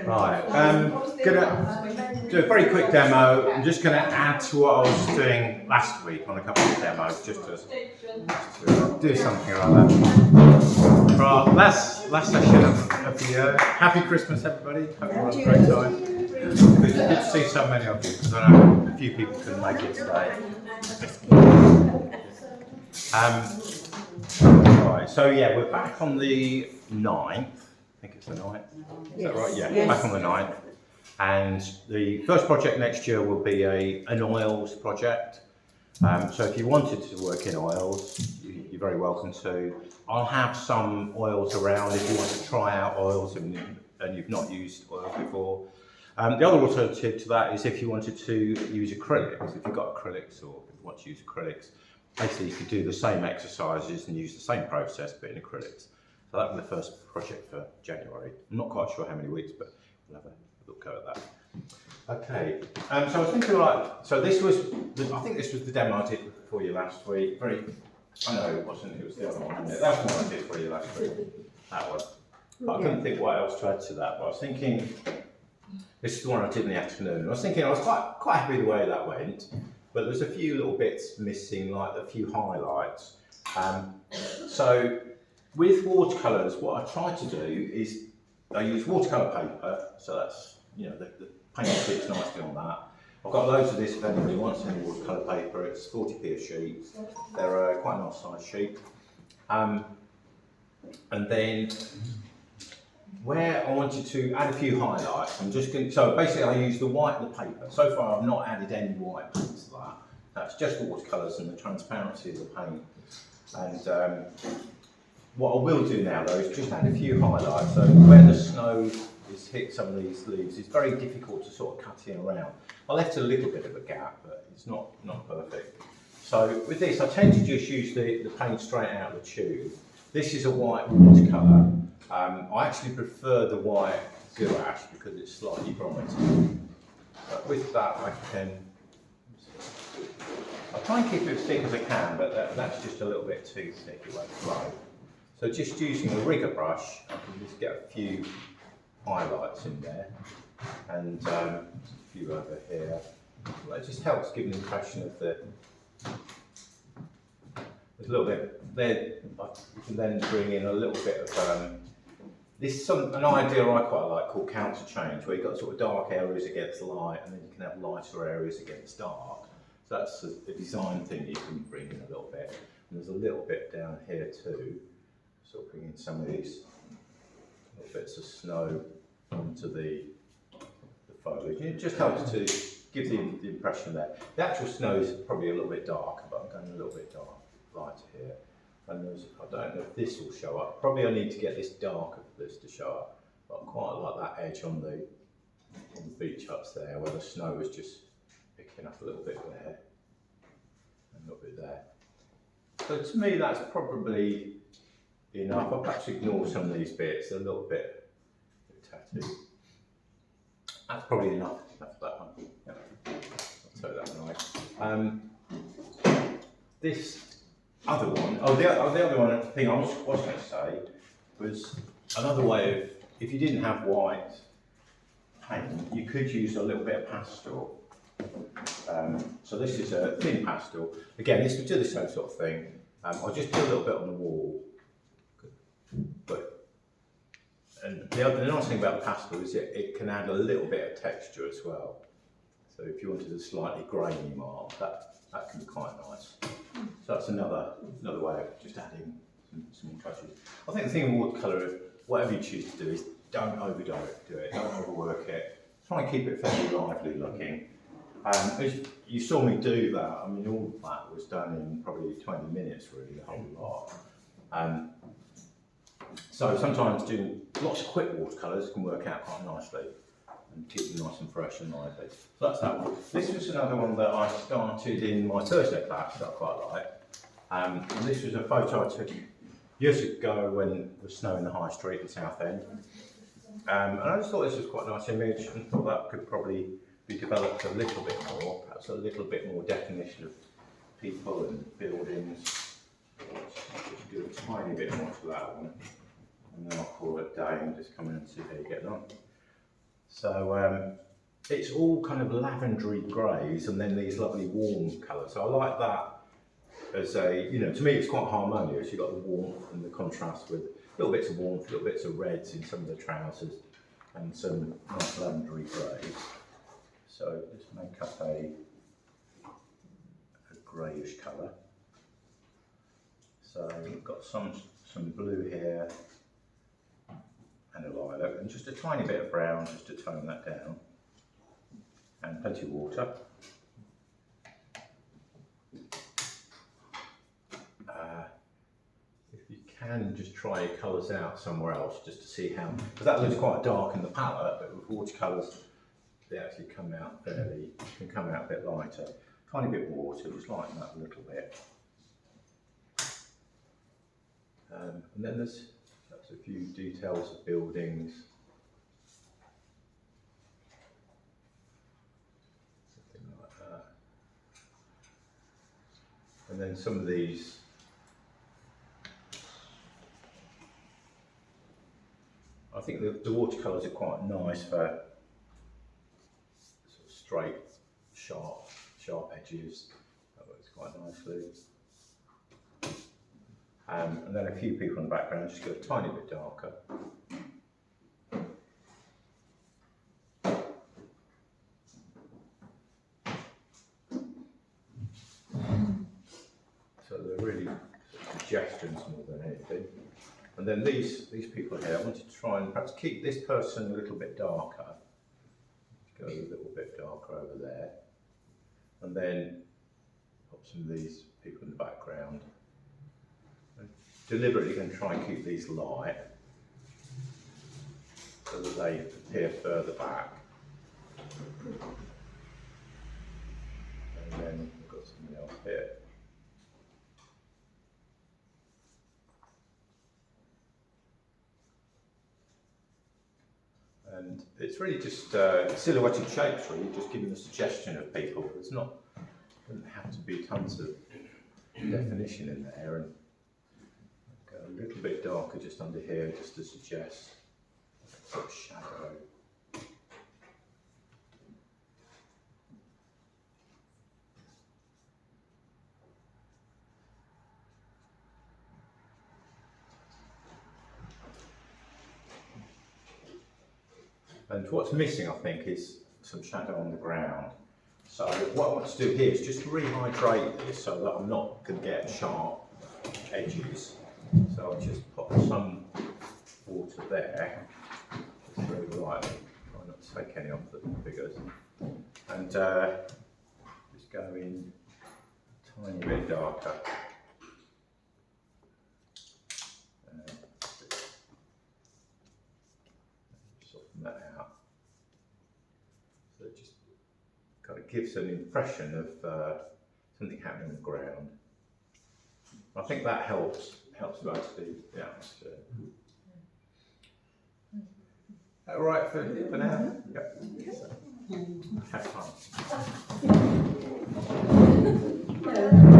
Right, gonna do a very quick demo. I'm just gonna add to what I was doing last week on a couple of demos, just to do something like that. Right, last session of the year. Happy Christmas, everybody. Hope you had a great time. Good to see so many of you, because I know a few people couldn't make it today. Right, so yeah, we're back on the 9th. I think it's the 9th. Is that right? Yeah, back on the 9th. And the first project next year will be an oils project. So if you wanted to work in oils, you're very welcome to. I'll have some oils around if you want to try out oils and you've not used oils before. The other alternative to that is if you wanted to use acrylics, if you've got acrylics or if you want to use acrylics, basically you could do the same exercises and use the same process but in acrylics. So that will be the first project for January. I'm not quite sure how many weeks, but we'll have a look at that. Okay, so I was thinking so this was, I think this was the demo I did for you last week. I know it wasn't, it was the other one, wasn't it? That's what I did for you last week, that one. But I couldn't think what else to add to that, but I was thinking, this is the one I did in the afternoon. I was thinking I was quite happy the way that went, but there's a few little bits missing, like a few highlights. So with watercolours, what I try to do is I use watercolour paper, so that's, the paint sticks nicely on that. I've got loads of this if anybody wants any watercolour paper. It's 40p a sheet. They're quite a nice size sheet. And then where I wanted to add a few highlights, I'm just going to, so basically I use the white of the paper. So far I've not added any white paint to that. That's just the watercolours and the transparency of the paint. And what I will do now though is just add a few highlights. So where the snow has hit some of these leaves, it's very difficult to sort of cut in around. I left a little bit of a gap, but it's not perfect. So with this, I tend to just use the paint straight out of the tube. This is a white watercolour. I actually prefer the white gouache because it's slightly brighter. But with that, I'll try and keep it as thick as I can, but that's just a little bit too thick, it won't flow. So just using a rigger brush, I can just get a few highlights in there, and a few over here. Well, it just helps give an impression of there's a little bit there. You can then bring in a little bit of this is an idea I quite like called counter change, where you've got sort of dark areas against light, and then you can have lighter areas against dark. So that's a design thing you can bring in a little bit. And there's a little bit down here too. Sort of bring in some of these little bits of snow onto the foliage. It just helps to give the impression there. The actual snow is probably a little bit darker, but I'm going a little bit lighter here. And I don't know if this will show up. Probably I need to get this darker for this to show up. But I quite like that edge on the beach huts there, where the snow was just picking up a little bit there and a little bit there. So to me, that's probably enough. I'll perhaps ignore some of these bits. They're a little bit tatty. That's probably enough for that one. Yeah. I'll tell that one right. This other one, the other one thing I was going to say was another way of, if you didn't have white paint, you could use a little bit of pastel. So this is a thin pastel. Again, this would do the same sort of thing. I'll just do a little bit on the wall. And the nice thing about the pastel is it can add a little bit of texture as well. So if you wanted a slightly grainy mark, that can be quite nice. So that's another way of just adding some more touches. I think the thing with watercolour, whatever you choose to do, is don't overdo it, don't overwork it. Try and keep it fairly lively looking. As you saw me do that, I mean, all of that was done in probably 20 minutes, really, the whole lot. So sometimes doing lots of quick watercolours can work out quite nicely and keep them nice and fresh and lively. So that's that one. This was another one that I started in my Thursday class that I quite like. And this was a photo I took years ago when it was snow in the High Street in Southend. And I just thought this was quite a nice image and thought that could probably be developed a little bit more, perhaps a little bit more definition of people and buildings. Just do a tiny bit more to that one. and then I'll call it a day and just come in and see how you're getting on. So it's all kind of lavendery greys and then these lovely warm colours. So I like that as a, you know, to me it's quite harmonious. You've got the warmth and the contrast with little bits of warmth, little bits of reds in some of the trousers and some nice lavendery greys. So just make up a greyish colour. So we've got some blue here and a lilac and just a tiny bit of brown just to tone that down, and plenty of water. If you can just try your colours out somewhere else just to see how, because that looks quite dark in the palette, but with watercolours they actually come out can come out a bit lighter. Tiny bit of water, just lighten that a little bit. And then there's perhaps a few details of buildings. Something like that. And then some of these I think the watercolours are quite nice for sort of straight, sharp edges. That works quite nicely. And then a few people in the background, just go a tiny bit darker. So they're really suggestions more than anything. And then these people here, I wanted to try and perhaps keep this person a little bit darker. Go a little bit darker over there. And then pop some of these people in the background. I'm deliberately going to try and keep these light so that they appear further back. And then we've got something else here. And it's really just silhouetted shapes, really, just giving a suggestion of people. There's not, doesn't have to be tons of definition in there. And go a little bit darker just under here, just to suggest a sort of shadow. And what's missing, I think, is some shadow on the ground. So what I want to do here is just rehydrate this so that I'm not going to get sharp edges. So I'll just put some water there, just very lightly, try not to take any off the figures. And just go in a tiny bit darker. Soften that out. So it just kind of gives an impression of something happening on the ground. I think that helps most the atmosphere. All right for now? Yep. So, have fun.